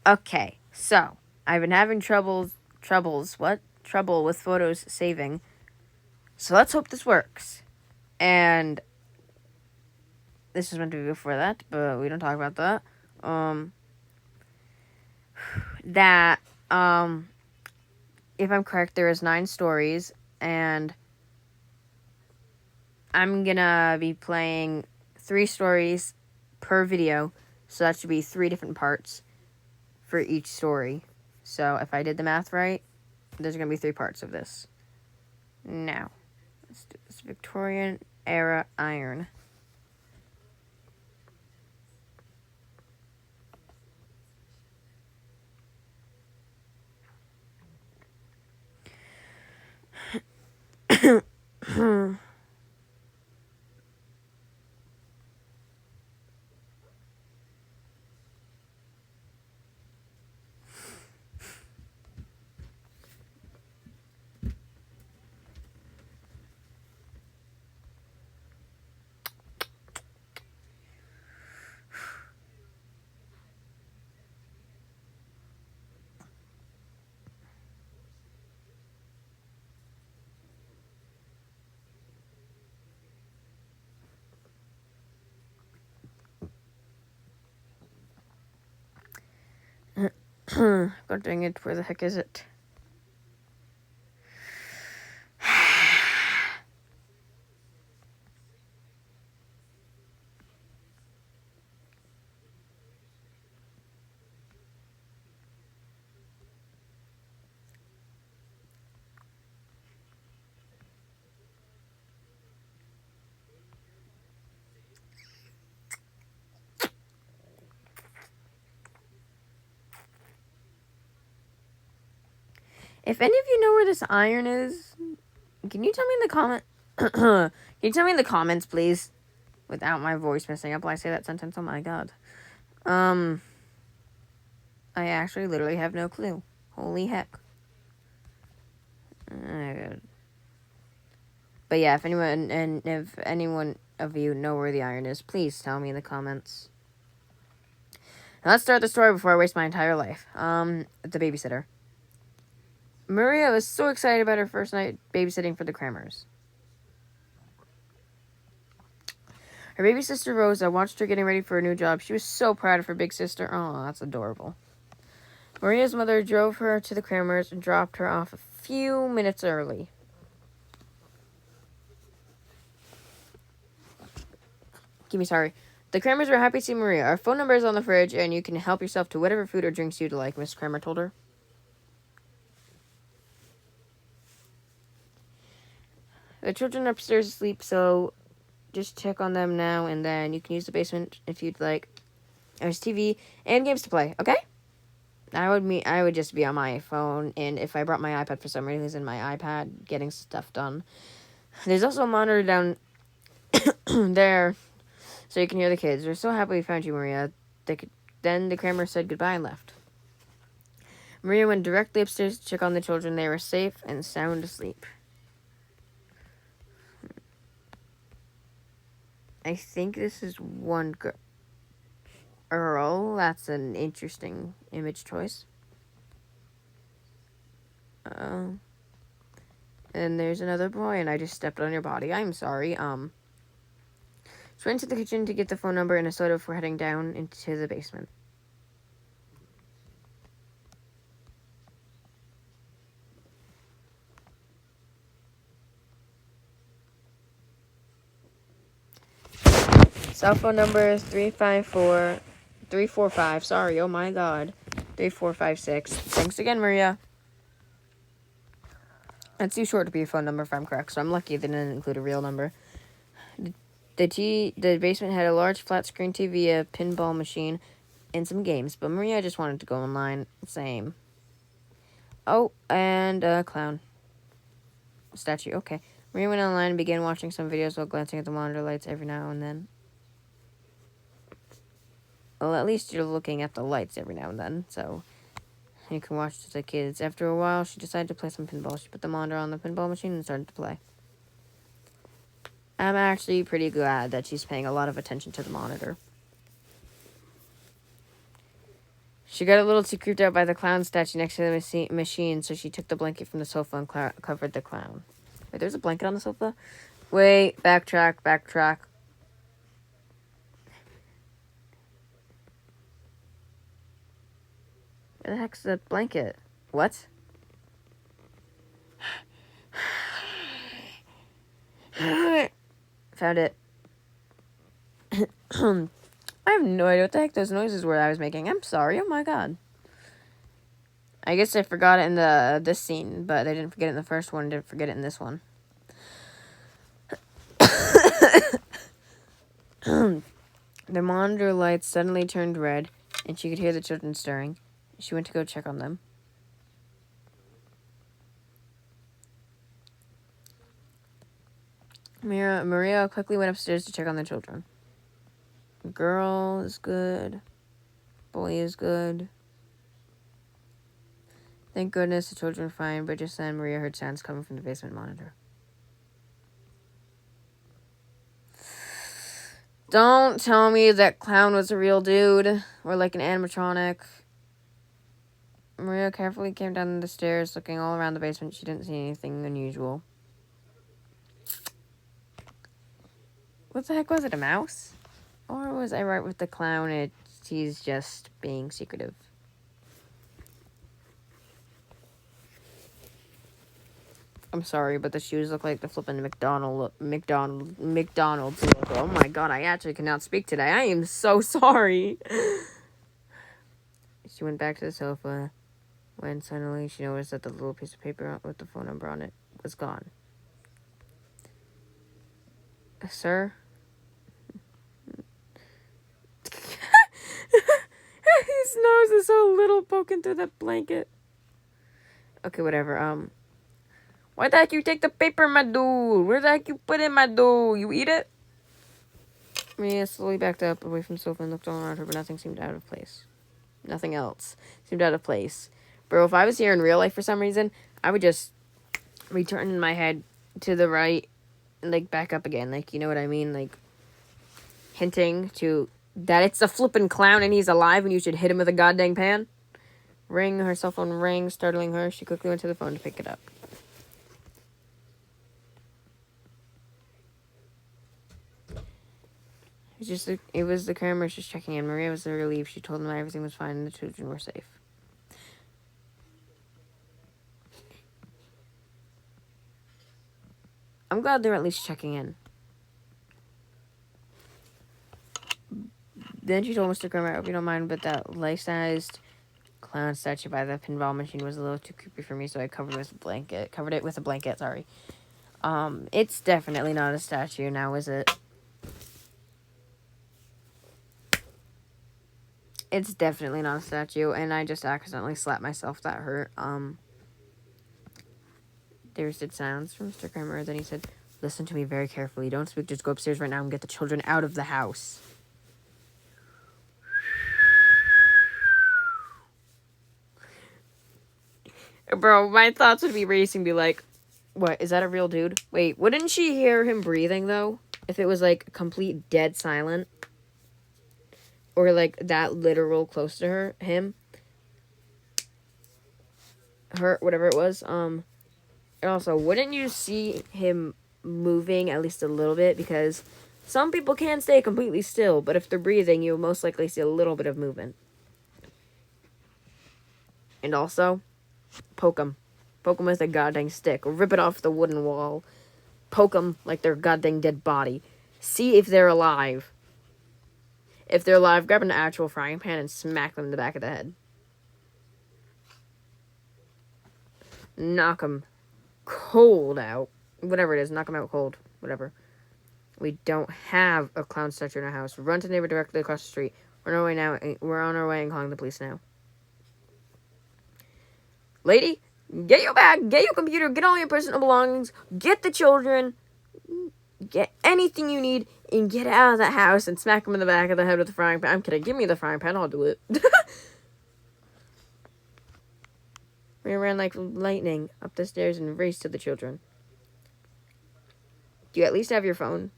Okay, so I've been having trouble with photos saving. So let's hope this works. And this is meant to be before that, but we don't talk about that. That if I'm correct, there is 9 stories, and I'm gonna be playing 3 stories per video, so that should be 3 different parts for each story. So if I did the math right, there's gonna be 3 parts of this. Now, let's do this Victorian era iron. God dang it, where the heck is it? If any of you know where this iron is, can you tell me in the comment? Can you tell me in the comments, please? Without my voice messing up while I say that sentence. Oh my god. I actually literally have no clue. Holy heck. But yeah, if anyone of you know where the iron is, please tell me in the comments. Now let's start the story before I waste my entire life. The babysitter. Maria was so excited about her first night babysitting for the Kramers. Her baby sister Rosa watched her getting ready for a new job. She was so proud of her big sister. Oh, that's adorable. Maria's mother drove her to the Kramers and dropped her off a few minutes early. Sorry. The Kramers were happy to see Maria. Our phone number is on the fridge, and you can help yourself to whatever food or drinks you'd like, Miss Kramer told her. The children are upstairs asleep, so just check on them now, and then you can use the basement if you'd like. There's TV and games to play, okay? I would just be on my phone, and if I brought my iPad for some reason, my iPad getting stuff done. There's also a monitor down there, so you can hear the kids. We're so happy we found you, Maria. Then the Kramer said goodbye and left. Maria went directly upstairs to check on the children. They were safe and sound asleep. I think this is one girl. That's an interesting image choice. And there's another boy, and I just stepped on your body. I'm sorry. So went to the kitchen to get the phone number and a soda before heading down into the basement. Cell phone number is 345. Sorry, oh my god. 3456. Thanks again, Maria. That's too short to be a phone number if I'm correct, so I'm lucky they didn't include a real number. The basement had a large flat screen TV, a pinball machine, and some games, but Maria just wanted to go online. Same. Oh, and a clown statue. Okay. Maria went online and began watching some videos while glancing at the monitor lights every now and then. Well, at least you're looking at the lights every now and then, so you can watch the kids. After a while, she decided to play some pinball. She put the monitor on the pinball machine and started to play. I'm actually pretty glad that she's paying a lot of attention to the monitor. She got a little too creeped out by the clown statue next to the machine, so she took the blanket from the sofa and covered the clown. Wait, there's a blanket on the sofa? Wait, backtrack. Where the heck's the blanket? What? Found it. I have no idea what the heck those noises were I was making. I'm sorry. Oh my god. I guess I forgot it in this scene, but I didn't forget it in the first one. Didn't forget it in this one. The monitor lights suddenly turned red, and she could hear the children stirring. She went to go check on them. Maria quickly went upstairs to check on the children. Girl is good. Boy is good. Thank goodness the children were fine, but just then Maria heard sounds coming from the basement monitor. Don't tell me that clown was a real dude, or like an animatronic. Maria carefully came down the stairs, looking all around the basement. She didn't see anything unusual. What the heck was it, a mouse? Or was I right with the clown? He's just being secretive. I'm sorry, but the shoes look like the flippin' McDonald's logo. Oh my god, I actually cannot speak today. I am so sorry. She went back to the sofa when suddenly she noticed that the little piece of paper with the phone number on it was gone. Sir? His nose is so little poking through that blanket. Okay, whatever. Why the heck you take the paper, my dude? Where the heck you put it, my dude? You eat it? Maria slowly backed up away from the sofa and looked all around her, but nothing seemed out of place. Nothing else seemed out of place. Bro, if I was here in real life for some reason, I would just return my head to the right and, like, back up again. Like, you know what I mean? Like, hinting to that it's a flippin' clown and he's alive and you should hit him with a goddamn pan. Ring, her cell phone rang, startling her. She quickly went to the phone to pick it up. It was the cameras just checking in. Maria was relieved. She told them that everything was fine and the children were safe. I'm glad they're at least checking in. Then she told Mr. Kramer, I hope you don't mind, but that life-sized clown statue by the pinball machine was a little too creepy for me, so I covered it with a blanket, sorry. It's definitely not a statue now, is it? It's definitely not a statue, and I just accidentally slapped myself. That hurt. There's did sounds from Mr. Kramer. Then he said, listen to me very carefully. Don't speak. Just go upstairs right now and get the children out of the house. Bro, my thoughts would be racing, be like, what, is that a real dude? Wait, wouldn't she hear him breathing, though? If it was, like, complete dead silent? Or, like, that literal close to him? Her, whatever it was. And also, wouldn't you see him moving at least a little bit? Because some people can stay completely still, but if they're breathing, you'll most likely see a little bit of movement. And also, poke them. Poke them with a goddamn stick. Or rip it off the wooden wall. Poke them like they're goddamn dead body. See if they're alive. If they're alive, grab an actual frying pan and smack them in the back of the head. Knock them cold out. Whatever it is, knock them out cold. Whatever. We don't have a clown statue in our house. Run to the neighbor directly across the street. We're on our way now. We're on our way and calling the police now. Lady, get your bag, get your computer, get all your personal belongings, get the children, get anything you need, and get out of that house and smack them in the back of the head with the frying pan. I'm kidding. Give me the frying pan. I'll do it. We ran like lightning up the stairs and raced to the children. Do you at least have your phone?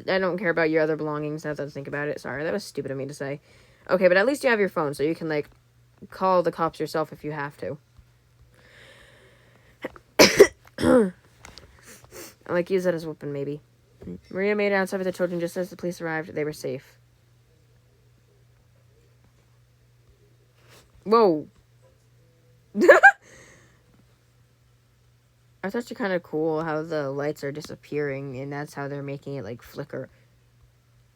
I don't care about your other belongings now that I think about it. Sorry, that was stupid of me to say. Okay, but at least you have your phone, so you can, like, call the cops yourself if you have to. Like, use that as a weapon, maybe. Maria made it outside with the children just as the police arrived. They were safe. Whoa. That's actually kind of cool how the lights are disappearing, and that's how they're making it, like, flicker.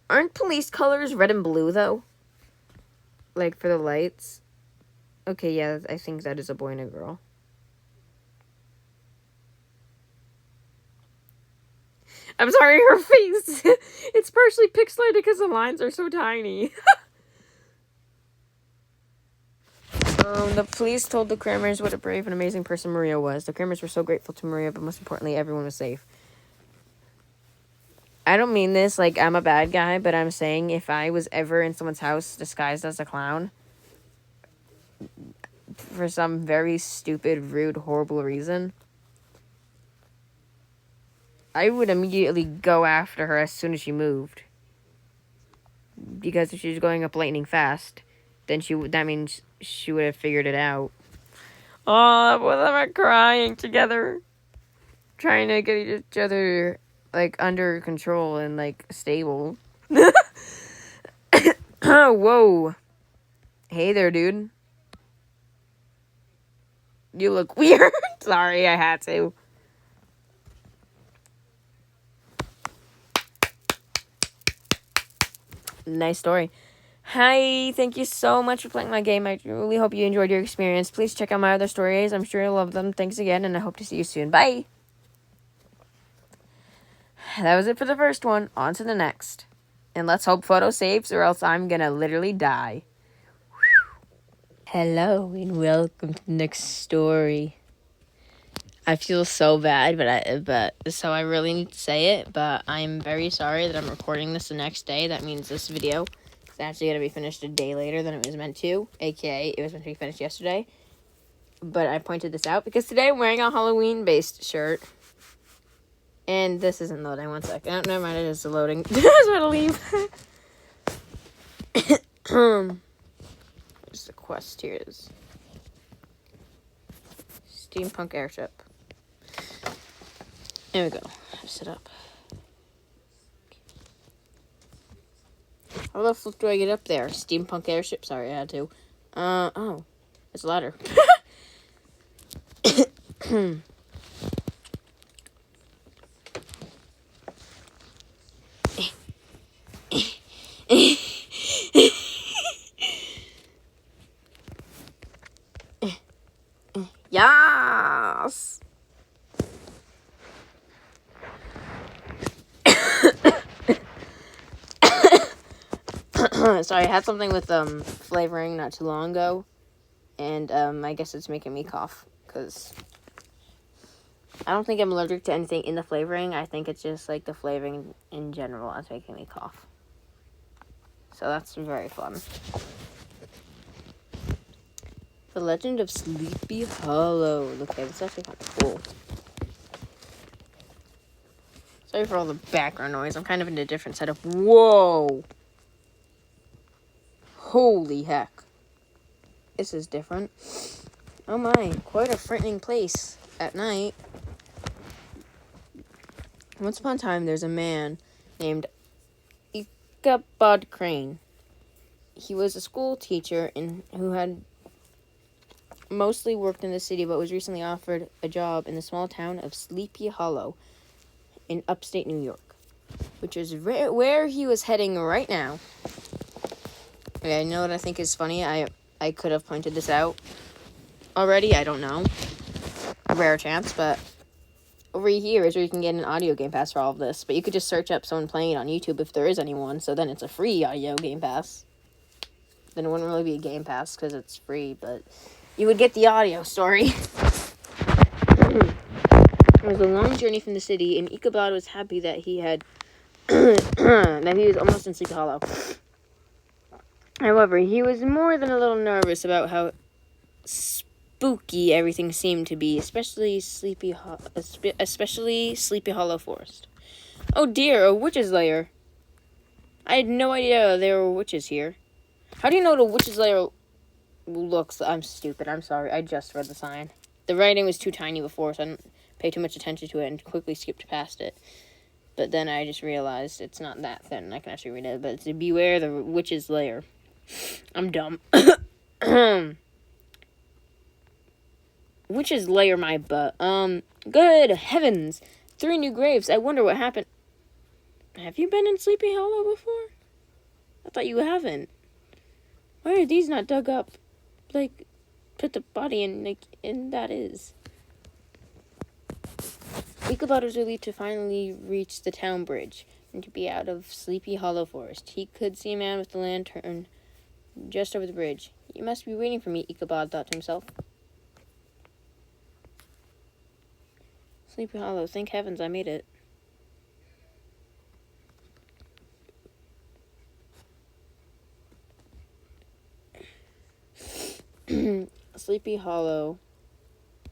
Aren't police colors red and blue, though? Like, for the lights? Okay, yeah, I think that is a boy and a girl. I'm sorry, her face. It's partially pixelated because the lines are so tiny. The police told the Kramers what a brave and amazing person Maria was. The Kramers were so grateful to Maria, but most importantly, everyone was safe. I don't mean this like I'm a bad guy, but I'm saying if I was ever in someone's house disguised as a clown for some very stupid, rude, horrible reason, I would immediately go after her as soon as she moved. Because if she was going up lightning fast, then that means she would have figured it out. Oh, both of them are crying together. Trying to get each other, like, under control and, like, stable. Oh, whoa. Hey there, dude. You look weird. Sorry, I had to. Nice story. Hi, thank you so much for playing my game. I really hope you enjoyed your experience. Please check out my other stories. I'm sure you'll love them. Thanks again, and I hope to see you soon. Bye! That was it for the first one. On to the next. And let's hope photo saves, or else I'm gonna literally die. Hello, and welcome to the next story. I feel so bad, so I really need to say it, but I'm very sorry that I'm recording this the next day. That means this video is actually going to be finished a day later than it was meant to, aka it was meant to be finished yesterday. But I pointed this out because today I'm wearing a Halloween-based shirt. And this isn't loading. One second. Oh, never mind, it is loading. I was about to leave. There's the quest here. Is Steampunk Airship. There we go. Set up. How the flip do I get up there? Steampunk Airship. Sorry, I had to. Oh. It's a ladder. Yes! Sorry, I had something with flavoring not too long ago, and I guess it's making me cough, because I don't think I'm allergic to anything in the flavoring. I think it's just, like, the flavoring in general that's making me cough. So that's very fun. The Legend of Sleepy Hollow. Okay, that's actually kind of cool. Sorry for all the background noise. I'm kind of in a different setup. Whoa! Holy heck. This is different. Oh my, quite a frightening place at night. Once upon a time, there's a man named Ichabod Crane. He was a school teacher who had mostly worked in the city, but was recently offered a job in the small town of Sleepy Hollow in upstate New York, which is where he was heading right now. Okay, you know what I think is funny? I could have pointed this out already. I don't know. A rare chance, but over here is where you can get an audio game pass for all of this. But you could just search up someone playing it on YouTube if there is anyone, so then it's a free audio game pass. Then it wouldn't really be a game pass because it's free, but you would get the audio story. It was a long journey from the city, and Ichabod was happy that he had that he was almost in Sleepy Hollow. However, he was more than a little nervous about how spooky everything seemed to be, especially Sleepy Hollow Forest. Oh dear, a witch's lair. I had no idea there were witches here. How do you know what a witch's lair looks... I'm stupid. I'm sorry. I just read the sign. The writing was too tiny before, so I didn't pay too much attention to it and quickly skipped past it. But then I just realized it's not that thin. I can actually read it. But it's beware the witch's lair. I'm dumb. Witch's lair my butt. Good heavens. 3 new graves. I wonder what happened. Have you been in Sleepy Hollow before? I thought you haven't. Why are these not dug up? Like, put the body in, like, and that is. Ichabod was relieved to finally reach the town bridge and to be out of Sleepy Hollow Forest. He could see a man with a lantern just over the bridge. You must be waiting for me, Ichabod thought to himself. Sleepy Hollow, thank heavens I made it. Sleepy Hollow,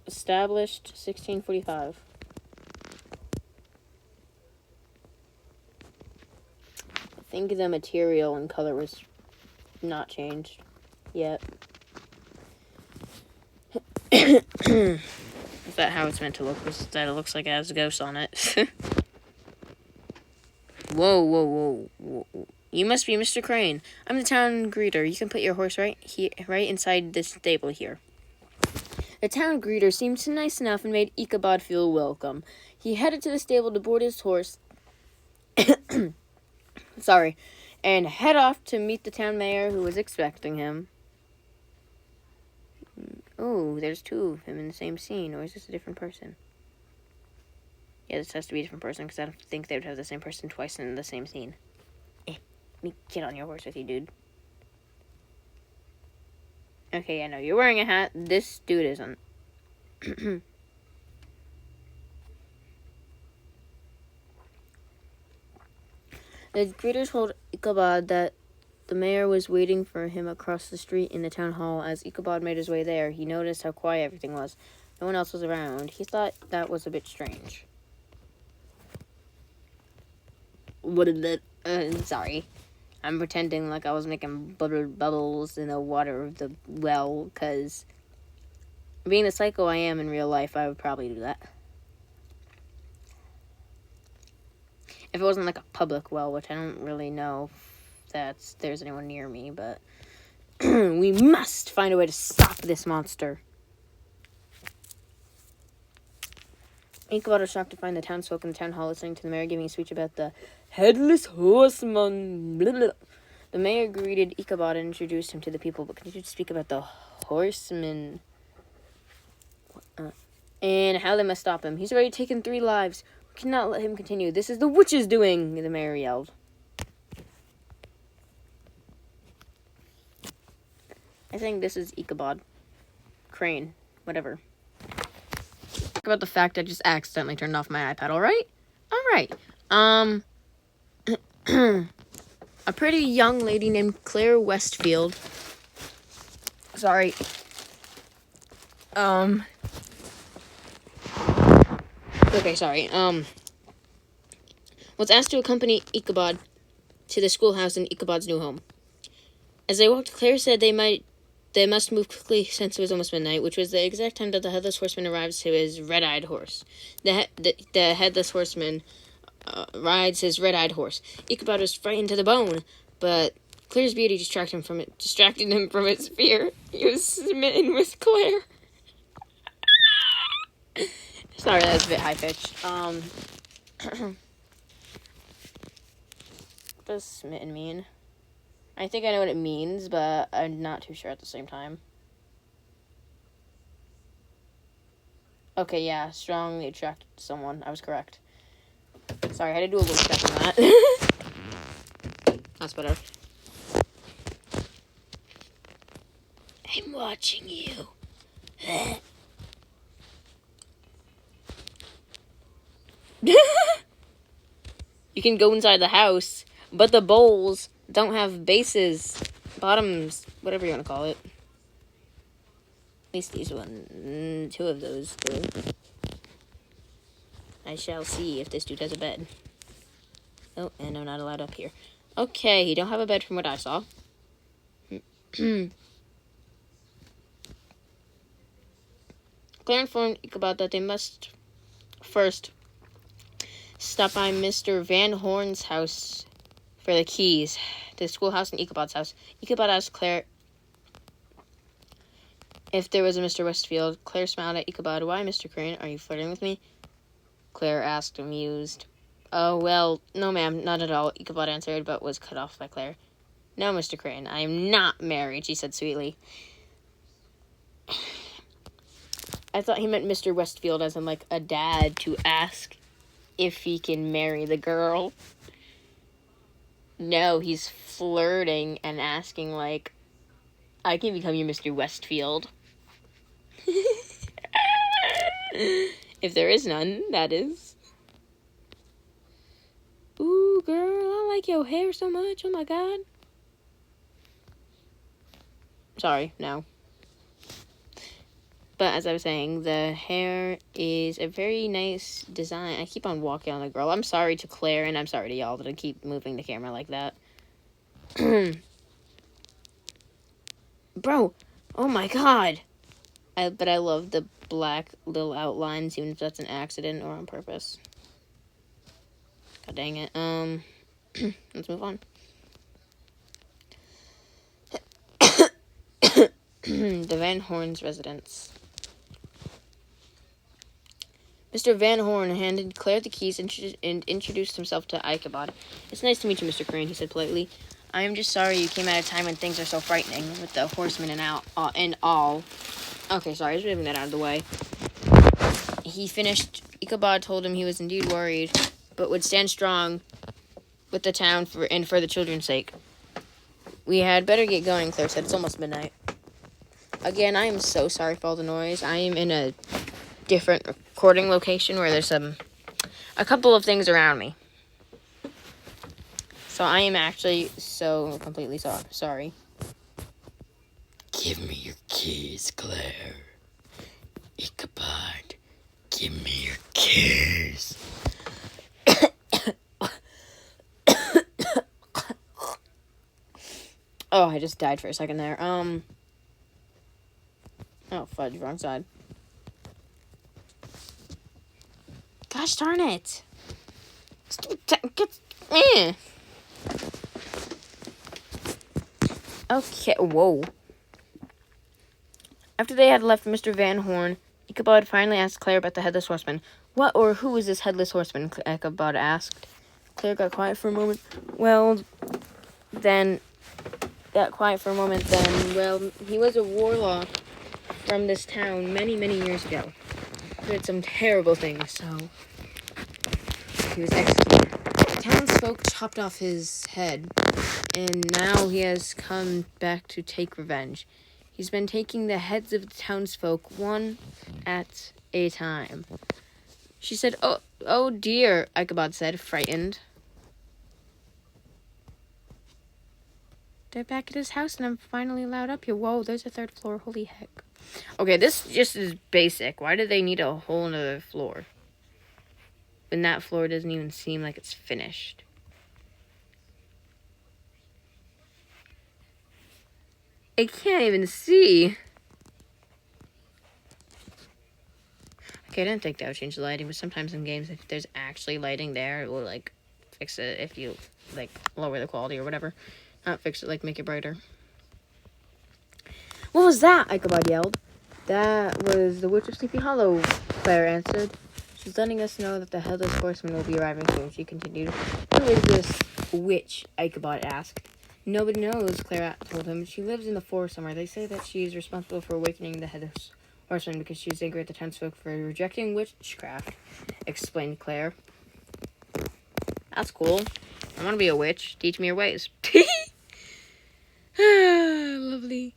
established 1645. I think the material and color was not changed yet. Is that how it's meant to look? Is that it looks like it has ghosts on it? Whoa. You must be Mr. Crane. I'm the town greeter. You can put your horse right inside this stable here. The town greeter seemed nice enough and made Ichabod feel welcome. He headed to the stable to board his horse. And head off to meet the town mayor who was expecting him. Oh, there's 2 of him in the same scene, or is this a different person? Yeah, this has to be a different person, because I don't think they would have the same person twice in the same scene. Let me get on your horse with you, dude. Okay, I know you're wearing a hat. This dude isn't. The greeter told Ichabod that the mayor was waiting for him across the street in the town hall. As Ichabod made his way there, he noticed how quiet everything was. No one else was around. He thought that was a bit strange. What is that? Sorry. I'm pretending like I was making bubbles in the water of the well, because being the psycho I am in real life, I would probably do that. If it wasn't like a public well, which I don't really know if there's anyone near me, but we must find a way to stop this monster. Ichabod was shocked to find the townsfolk in the town hall listening to the mayor giving a speech about the headless horseman. Blah, blah. The mayor greeted Ichabod and introduced him to the people, but continued to speak about the horseman and how they must stop him. He's already taken 3 lives. We cannot let him continue. This is the witch's doing, the mayor yelled. I think this is Ichabod. Crane. Whatever. Talk about the fact I just accidentally turned off my iPad, alright? Alright. A pretty young lady named Claire Westfield. Sorry. Okay, sorry. Was asked to accompany Ichabod to the schoolhouse in Ichabod's new home. As they walked, Claire said they must move quickly since it was almost midnight, which was the exact time that the Headless Horseman arrives to his red-eyed horse. The Headless Horseman rides his red-eyed horse. Ichabod was frightened to the bone, but Claire's beauty distracted him from his fear. He was smitten with Claire. Sorry, that was a bit high-pitched. What does smitten mean? I think I know what it means, but I'm not too sure at the same time. Okay, yeah, strongly attracted to someone. I was correct. Sorry, I had to do a little check on that. That's better. I'm watching you. You can go inside the house, but the bowls don't have bases, bottoms, whatever you want to call it. At least these 2 of those do. I shall see if this dude has a bed. Oh, and I'm not allowed up here. Okay, he don't have a bed from what I saw. Claire informed Ichabod that they must first stop by Mr. Van Horn's house for the keys to the schoolhouse and Ichabod's house. Ichabod asked Claire if there was a Mr. Westfield. Claire smiled at Ichabod. Why, Mr. Crane? Are you flirting with me? Claire asked, amused. Oh, well, no, ma'am, not at all, Ichabod answered, but was cut off by Claire. No, Mr. Crane, I am not married, she said sweetly. I thought he meant Mr. Westfield as in, like, a dad to ask if he can marry the girl. No, he's flirting and asking, like, I can become your Mr. Westfield. If there is none, that is. Ooh, girl, I like your hair so much. Oh, my God. Sorry, no. But as I was saying, the hair is a very nice design. I keep on walking on the girl. I'm sorry to Claire, and I'm sorry to y'all that I keep moving the camera like that. Bro, oh my God. But I love the black little outlines, even if that's an accident or on purpose. God dang it. Let's move on. The Van Horn's residence. Mr. Van Horn handed Claire the keys and introduced himself to Ichabod. It's nice to meet you, Mr. Crane, he said politely. I am just sorry you came at a time when things are so frightening, with the horsemen and all. Okay, sorry, I was moving that out of the way. He finished. Ichabod told him he was indeed worried, but would stand strong with the town for the children's sake. We had better get going, Claire said. It's almost midnight. Again, I am so sorry for all the noise. I am in a different recording location where there's a couple of things around me. So I am actually so completely sorry. Give me your keys, Claire. Ichabod, give me your keys. Oh, I just died for a second there. Oh, fudge, wrong side. Gosh darn it. Okay, whoa. After they had left Mr. Van Horn, Ichabod finally asked Claire about the Headless Horseman. What or who is this Headless Horseman? Ichabod asked. Claire got quiet for a moment. Well, he was a warlock from this town many, many years ago. He did some terrible things, so he was executed. The townsfolk chopped off his head, and now he has come back to take revenge. He's been taking the heads of the townsfolk one at a time. She said, Oh dear, Ichabod said, frightened. They're back at his house, and I'm finally allowed up here. Whoa, there's a third floor. Holy heck. Okay, this just is basic. Why do they need a whole nother floor? And that floor doesn't even seem like it's finished. I can't even see. Okay, I didn't think that would change the lighting, but sometimes in games, if there's actually lighting there, it will, like, fix it if you, like, lower the quality or whatever. Not fix it, like, make it brighter. What was that? Ichabod yelled. That was the Witch of Sleepy Hollow, Claire answered. She's letting us know that the Headless Horseman will be arriving soon, she continued. Who is this witch? Ichabod asked. Nobody knows, Claire told him. She lives in the forest somewhere. They say that she's responsible for awakening the Headless Horseman because she's angry at the townsfolk for rejecting witchcraft, explained Claire. That's cool. I want to be a witch. Teach me your ways. Lovely.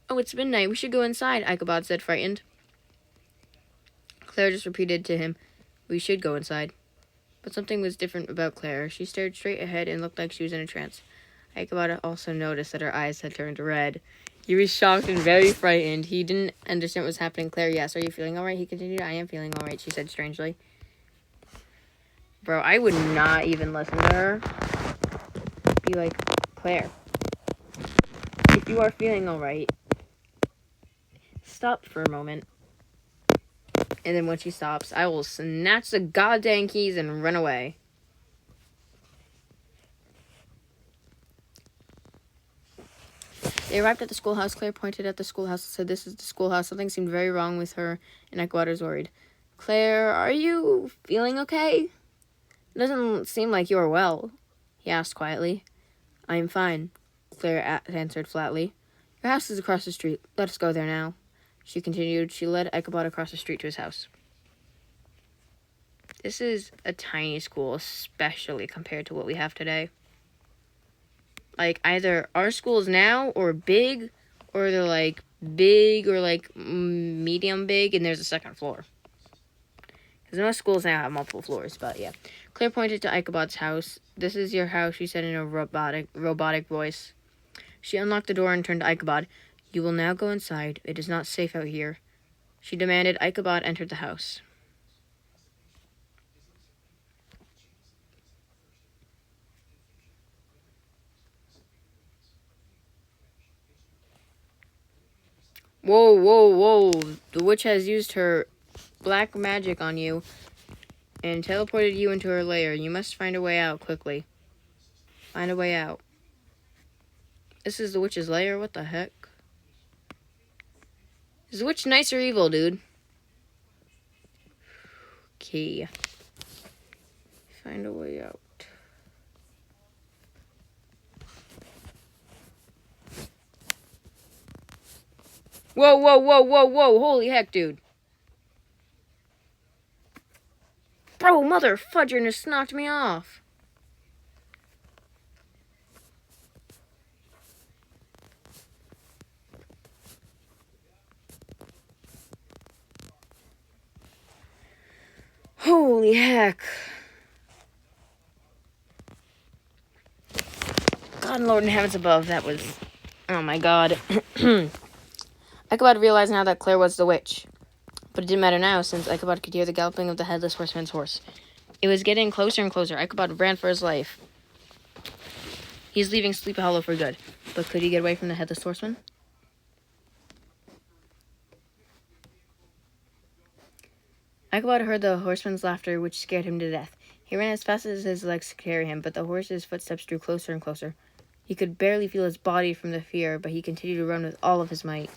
Oh, it's midnight. We should go inside, Ichabod said, frightened. Claire just repeated to him, we should go inside. But something was different about Claire. She stared straight ahead and looked like she was in a trance. Ichabod also noticed that her eyes had turned red. He was shocked and very frightened. He didn't understand what was happening. Claire, yes, are you feeling all right? He continued. I am feeling all right, she said strangely. Bro, I would not even listen to her. Be like, Claire, if you are feeling all right, stop for a moment And then when she stops, I will snatch the goddamn keys and run away. They arrived at the schoolhouse. Claire pointed at the schoolhouse and said, "This is the schoolhouse." Something seemed very wrong with her, and Ichabod was worried. "Claire, are you feeling okay? It doesn't seem like you are well," he asked quietly. "I am fine," Claire answered flatly. "Your house is across the street. Let us go there now," she continued. She led Ichabod across the street to his house. This is a tiny school, especially compared to what we have today. Like, either our schools now or big, or they're like big or like medium big, and there's a second floor. Because most schools now have multiple floors, but yeah. Claire pointed to Ichabod's house. "This is your house," she said in a robotic voice. She unlocked the door and turned to Ichabod. "You will now go inside. It is not safe out here," she demanded. Ichabod entered the house. "Whoa, whoa, whoa. The witch has used her black magic on you and teleported you into her lair. You must find a way out quickly." "Find a way out." This is the witch's lair? What the heck? Is the witch nice or evil, dude? Okay. Find a way out. Whoa, whoa, whoa, whoa, whoa. Holy heck, dude. Bro, mother fudger just knocked me off. Holy heck. God and Lord in heavens above, that was... Oh my god. Ichabod realized now that Claire was the witch. But it didn't matter now, since Ichabod could hear the galloping of the headless horseman's horse. It was getting closer and closer. Ichabod ran for his life. He's leaving Sleepy Hollow for good. But could he get away from the headless horseman? Ichabod heard the horseman's laughter, which scared him to death. He ran as fast as his legs could carry him, but the horse's footsteps drew closer and closer. He could barely feel his body from the fear, but he continued to run with all of his might.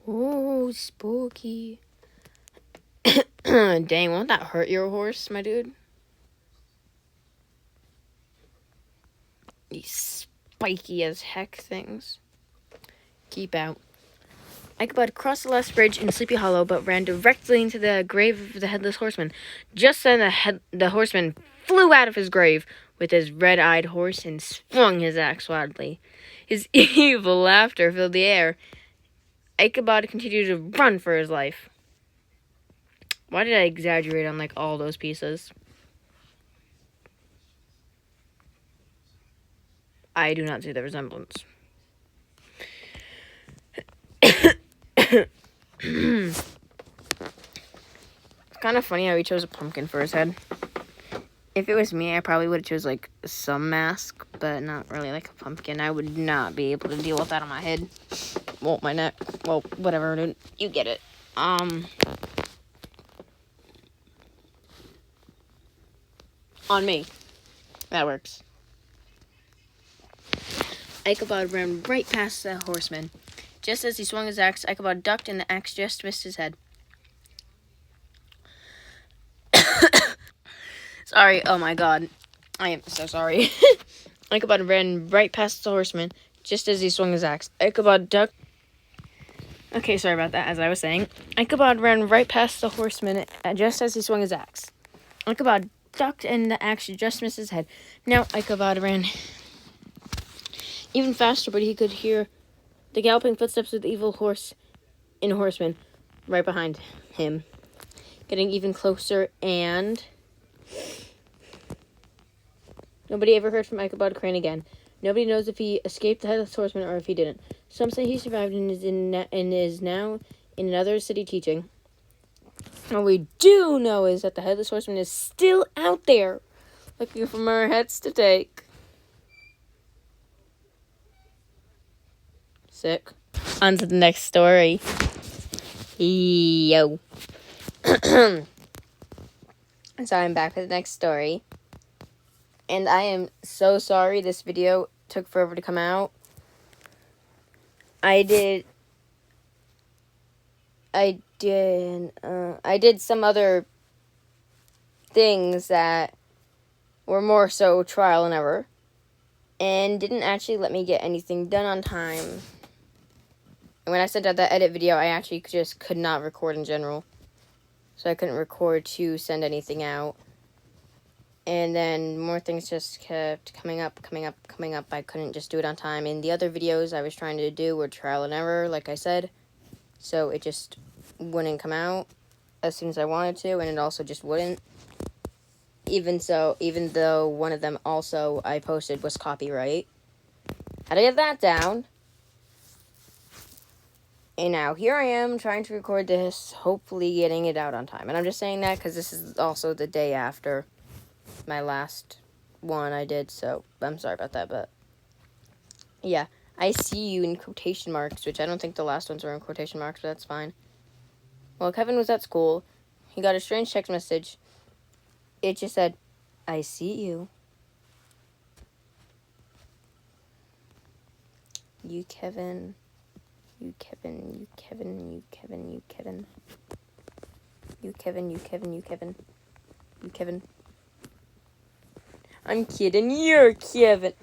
Oh, spooky. Dang, won't that hurt your horse, my dude? These spiky as heck things. Keep out. Ichabod crossed the last bridge in Sleepy Hollow, but ran directly into the grave of the headless horseman. Just then, the horseman flew out of his grave with his red-eyed horse and swung his axe wildly. His evil laughter filled the air. Ichabod continued to run for his life. Why did I exaggerate on, like, all those pieces? I do not see the resemblance. It's kind of funny how he chose a pumpkin for his head. If it was me, I probably would have chose, like, some mask, but not really like a pumpkin. I would not be able to deal with that on my head. Well, my neck. Well, whatever, dude. You get it. On me. That works. Ichabod ran right past the horseman. Just as he swung his axe, Ichabod ducked, and the axe just missed his head. Sorry, oh my god. I am so sorry. Ichabod ran right past the horseman, just as he swung his axe. Ichabod ducked. Okay, sorry about that, as I was saying. Ichabod ran right past the horseman, just as he swung his axe. Ichabod ducked, and the axe just missed his head. Now Ichabod ran even faster, but he could hear the galloping footsteps of the evil horseman right behind him, getting even closer, and nobody ever heard from Ichabod Crane again. Nobody knows if he escaped the headless horseman or if he didn't. Some say he survived and is now in another city teaching. What we do know is that the headless horseman is still out there, looking for more heads to take. Sick. On to the next story. Yo. So I'm back with the next story. And I am so sorry this video took forever to come out. I did some other things that were more so trial and error, and didn't actually let me get anything done on time. And when I sent out that edit video, I actually just could not record in general. So I couldn't record to send anything out. And then more things just kept coming up. I couldn't just do it on time. And the other videos I was trying to do were trial and error, like I said. So it just wouldn't come out as soon as I wanted to, and it also just wouldn't. Even though one of them also I posted was copyright. Had to get that down. And now here I am trying to record this, hopefully getting it out on time. And I'm just saying that because this is also the day after my last one I did, so I'm sorry about that, but yeah. I see you in quotation marks, which I don't think the last ones were in quotation marks, but that's fine. Well, Kevin was at school. He got a strange text message. It just said, I see you. You Kevin. You Kevin. You Kevin. You Kevin. You Kevin. You Kevin. You Kevin. You Kevin. You Kevin. I'm kidding. You're Kevin.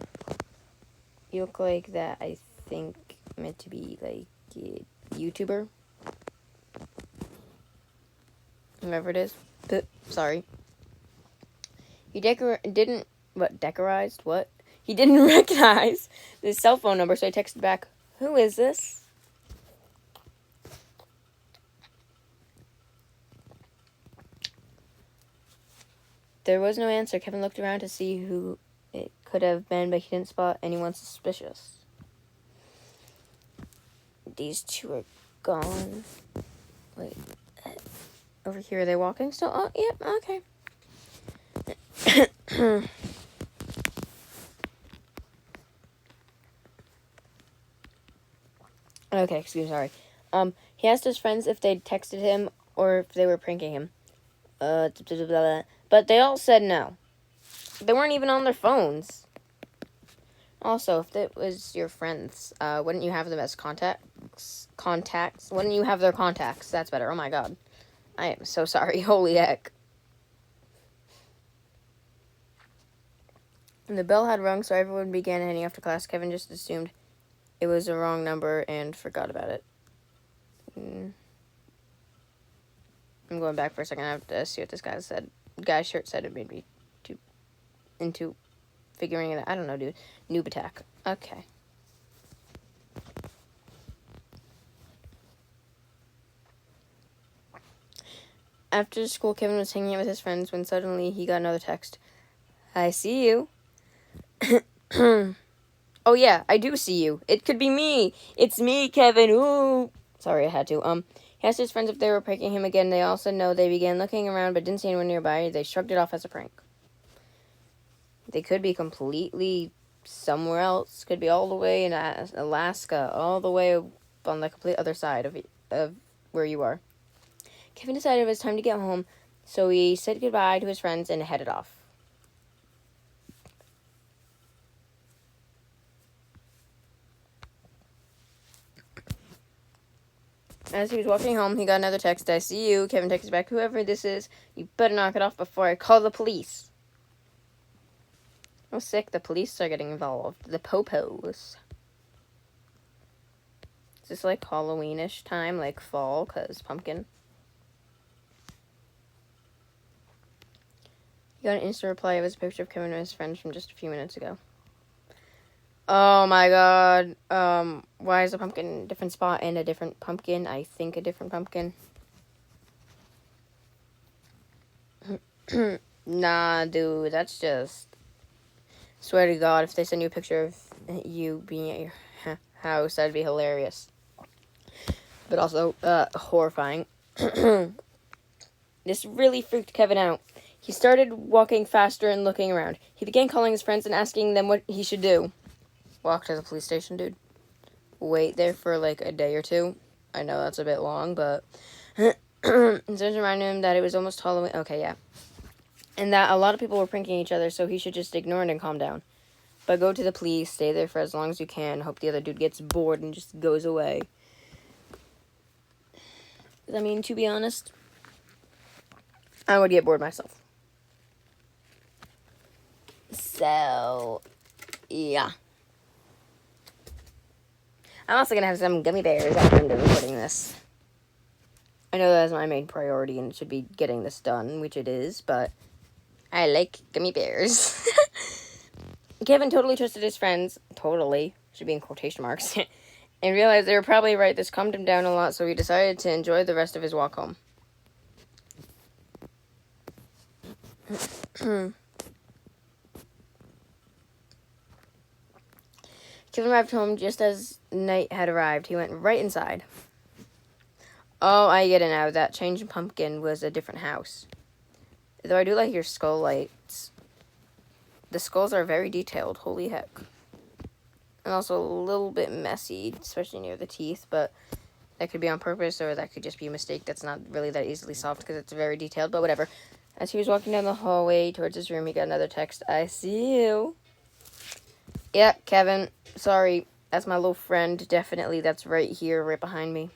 You look like that, I think, meant to be like a YouTuber. Whoever it is. Sorry. He didn't He didn't recognize the cell phone number, so I texted back, who is this? There was no answer. Kevin looked around to see who it could have been, but he didn't spot anyone suspicious. These two are gone. Wait. Over here, are they walking still? Oh, yep, okay. Okay, excuse me, sorry. He asked his friends if they'd texted him or if they were pranking him. But they all said no. They weren't even on their phones. Also, if it was your friends, wouldn't you have them as contacts? Wouldn't you have their contacts? That's better. Oh my god. I am so sorry. Holy heck. And the bell had rung, so everyone began heading off to class. Kevin just assumed it was the wrong number and forgot about it. I'm going back for a second. I have to see what this guy said. Guy's shirt said. It made me into figuring it out. I don't know, dude. Noob attack. Okay. After school, Kevin was hanging out with his friends when suddenly he got another text. I see you. Oh yeah, I do see you. It could be me. It's me, Kevin. Ooh. Sorry, I had to. He asked his friends if they were pranking him again. They all said no. They began looking around but didn't see anyone nearby. They shrugged it off as a prank. They could be completely somewhere else. Could be all the way in Alaska, all the way on the complete other side of where you are. Kevin decided it was time to get home, so he said goodbye to his friends and headed off. As he was walking home, he got another text. I see you. Kevin texted back, whoever this is, you better knock it off before I call the police. Oh, sick. The police are getting involved. The popos. Is this like Halloweenish time? Like fall? Because pumpkin. He got an instant reply. It was a picture of Kevin and his friends from just a few minutes ago. Oh my god. Why is a pumpkin in a different spot and a different pumpkin? I think a different pumpkin. Nah, dude, that's just... Swear to god, if they send you a picture of you being at your house, that'd be hilarious. But also, horrifying. This really freaked Kevin out. He started walking faster and looking around. He began calling his friends and asking them what he should do. Walk to the police station, dude. wait there for like a day or two. I know that's a bit long, but and so reminded him that it was almost Halloween. Okay, yeah. And that a lot of people were pranking each other, so he should just ignore it and calm down. But go to the police, stay there for as long as you can, hope the other dude gets bored and just goes away. I mean, to be honest, I would get bored myself. So, yeah. I'm also going to have some gummy bears after I'm done recording this. I know that's my main priority and it should be getting this done, which it is, but I like gummy bears. Kevin totally trusted his friends, totally, should be in quotation marks, and realized they were probably right. This calmed him down a lot, so he decided to enjoy the rest of his walk home. Kevin arrived home just as night had arrived. He went right inside. Oh, I get it now. That changed pumpkin was a different house. Though I do like your skull lights. The skulls are very detailed. Holy heck. And also a little bit messy, especially near the teeth, but that could be on purpose or that could just be a mistake that's not really that easily solved because it's very detailed, but whatever. As he was walking down the hallway towards his room, he got another text. I see you. Yeah, Kevin. Sorry. That's my little friend. Definitely. That's right here, right behind me.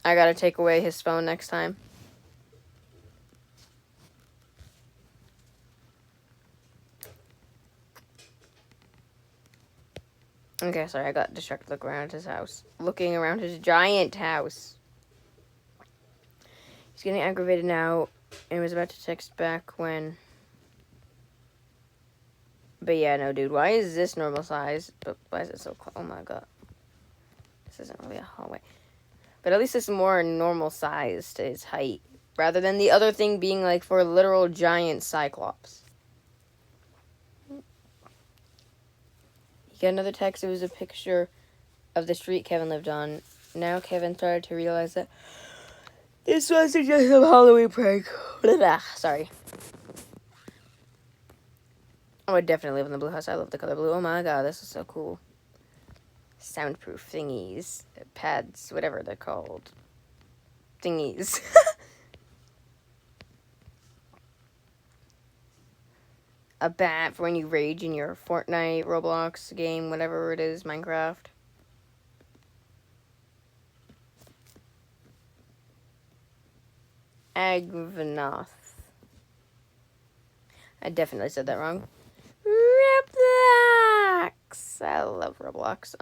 I gotta take away his phone next time. Okay, sorry, I got distracted looking around his house. Looking around his giant house. He's getting aggravated now and was about to text back when... But yeah, no, dude, why is this normal size? But why is it so close? Oh my god. This isn't really a hallway. But at least it's more normal size to his height. Rather than the other thing being like for a literal giant cyclops. He got another text. It was a picture of the street Kevin lived on. Now Kevin started to realize that this wasn't just a Halloween prank. Sorry. I would definitely live in the blue house. I love the color blue. Oh my god, this is so cool. Soundproof thingies. Pads, whatever they're called. Thingies. A bat for when you rage in your Fortnite, Roblox game, whatever it is, Minecraft. Agvanoth. I definitely said that wrong. Roblox! I love Roblox.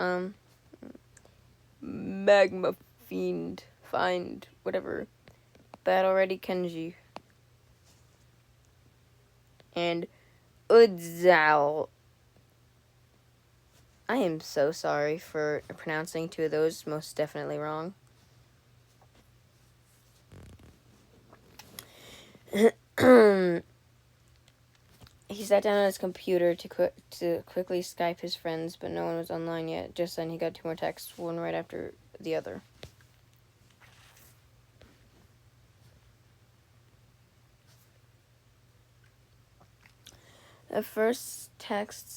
Magma Fiend. Find. Whatever. Battle Ready Kenji. And Udzal. I am so sorry for pronouncing two of those most definitely wrong. He sat down on his computer to quickly Skype his friends, but no one was online yet. Just then he got two more texts, one right after the other. The first text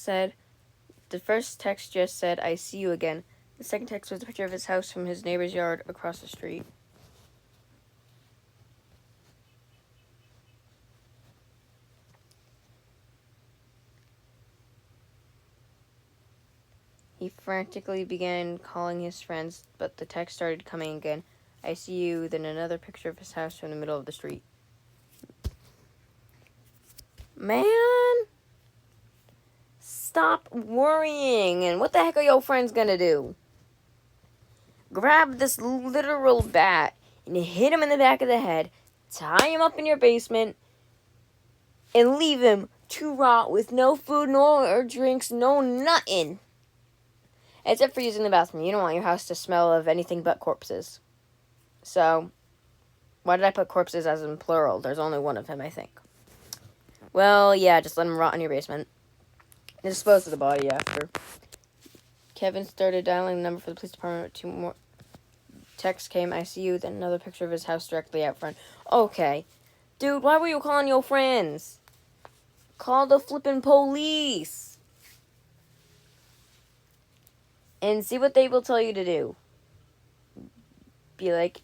just said, I see you again. The second text was a picture of his house from his neighbor's yard across the street. He frantically began calling his friends, but the text started coming again. I see you, then another picture of his house from the middle of the street. Man! Stop worrying, and what the heck are your friends gonna do? Grab this literal bat and hit him in the back of the head, tie him up in your basement, and leave him to rot with no food, no drinks, no nothing. Except for using the bathroom. You don't want your house to smell of anything but corpses. So, why did I put corpses as in plural? There's only one of him, I think. Well, yeah, just let him rot in your basement. Dispose of the body after. Kevin started dialing the number for the police department. Two more texts came. I see you. Then another picture of his house directly out front. Okay. Dude, why were you calling your friends? Call the flippin' police. and see what they will tell you to do. Be like,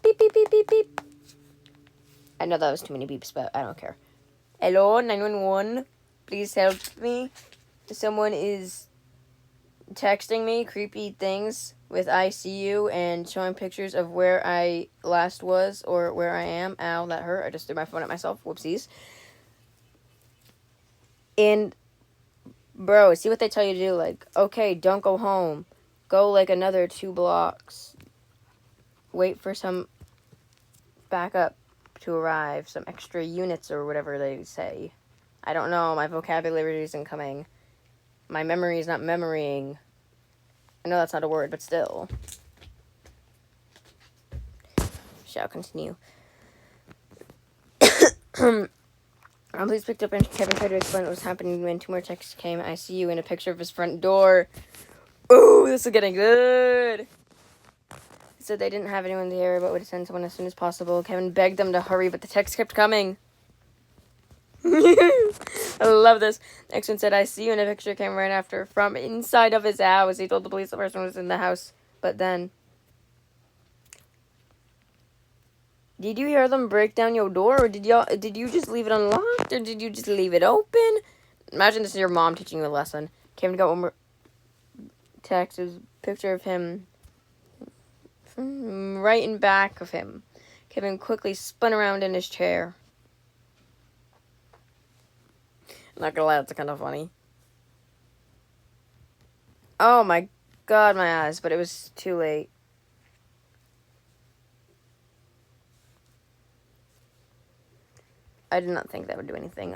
beep, beep, beep, beep, beep. I know that was too many beeps, but I don't care. Hello, 911. Please help me. Someone is texting me creepy things with ICU and showing pictures of where I last was or where I am. Ow, that hurt. I just threw my phone at myself. Whoopsies. And, bro, see what they tell you to do. Like, okay, don't go home. Go, like, another 2 blocks. Wait for some backup to arrive. Some extra units or whatever they say. I don't know. My vocabulary isn't coming. My memory is not memorying. I know that's not a word, but still. Shall continue. Police picked up and Kevin tried to explain what was happening when 2 more texts came. I see you in a picture of his front door. Ooh, this is getting good. He said they didn't have anyone there, but would send someone as soon as possible. Kevin begged them to hurry, but the text kept coming. I love this. Next one said, I see you in a picture came right after from inside of his house. He told the police the person was in the house, but then... Did you hear them break down your door, or did you just leave it unlocked, or did you just leave it open? Imagine this is your mom teaching you a lesson. Kevin got one more text. It was a picture of him right in back of him. Kevin quickly spun around in his chair. I'm not gonna lie, that's kind of funny. Oh my god, my eyes, but it was too late. I did not think that would do anything.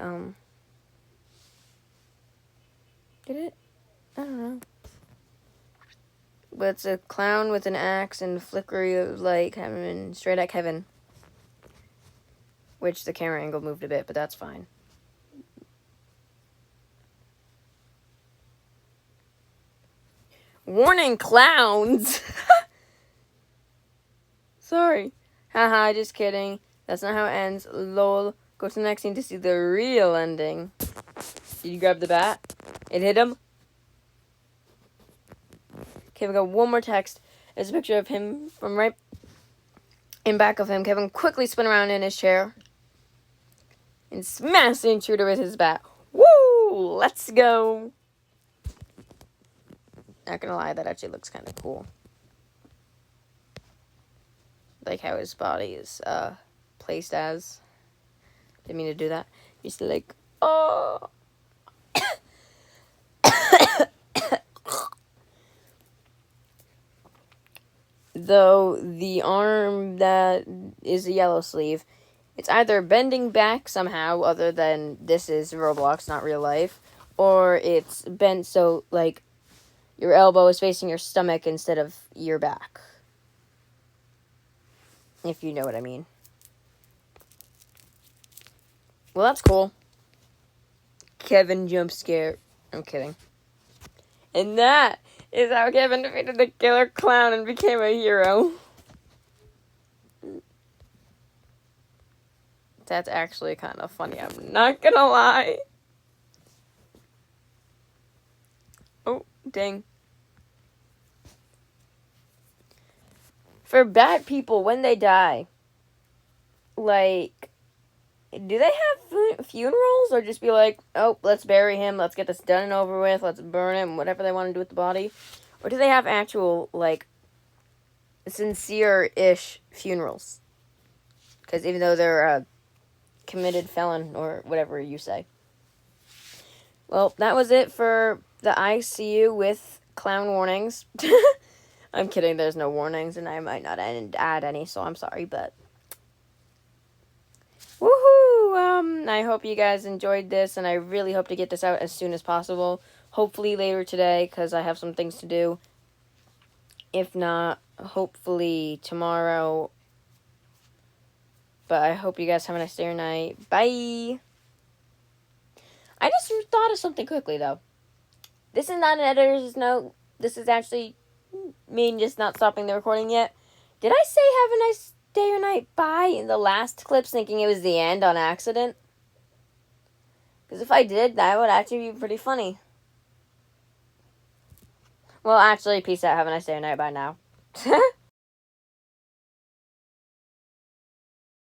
Did it? I don't know. But it's a clown with an axe and flickery of light coming straight at Kevin. Which the camera angle moved a bit, but that's fine. Warning, clowns! Sorry. Haha, just kidding. That's not how it ends. Lol. Go to the next scene to see the real ending. Did you grab the bat? It hit him? Okay, we got one more text. There's a picture of him from right in back of him. Kevin quickly spun around in his chair and smashed the intruder with his bat. Woo! Let's go! Not gonna lie, that actually looks kind of cool. Like how his body is placed as. Didn't mean to do that. Just like, oh. Though the arm that is a yellow sleeve, it's either bending back somehow, other than this is Roblox, not real life, or it's bent so, like, your elbow is facing your stomach instead of your back. If you know what I mean. Well, that's cool. Kevin jump scare. I'm kidding. And that is how Kevin defeated the killer clown and became a hero. That's actually kind of funny. I'm not gonna lie. Oh, dang. For bad people, when they die, like, do they have funerals, or just be like, oh, let's bury him, let's get this done and over with, let's burn him, whatever they want to do with the body? Or do they have actual, like, sincere-ish funerals? Because even though they're a committed felon, or whatever you say. Well, that was it for the ICU with clown warnings. I'm kidding, there's no warnings, and I might not add any, so I'm sorry, but... Woohoo! I hope you guys enjoyed this, and I really hope to get this out as soon as possible. Hopefully later today, because I have some things to do. If not, hopefully tomorrow. But I hope you guys have a nice day or night. Bye! I just thought of something quickly, though. This is not an editor's note. This is actually me just not stopping the recording yet. Did I say have a nice day or night bye in the last clips, thinking it was the end on accident? Because if I did, that would actually be pretty funny. Well, actually, peace out. Have a nice day or night. Bye now.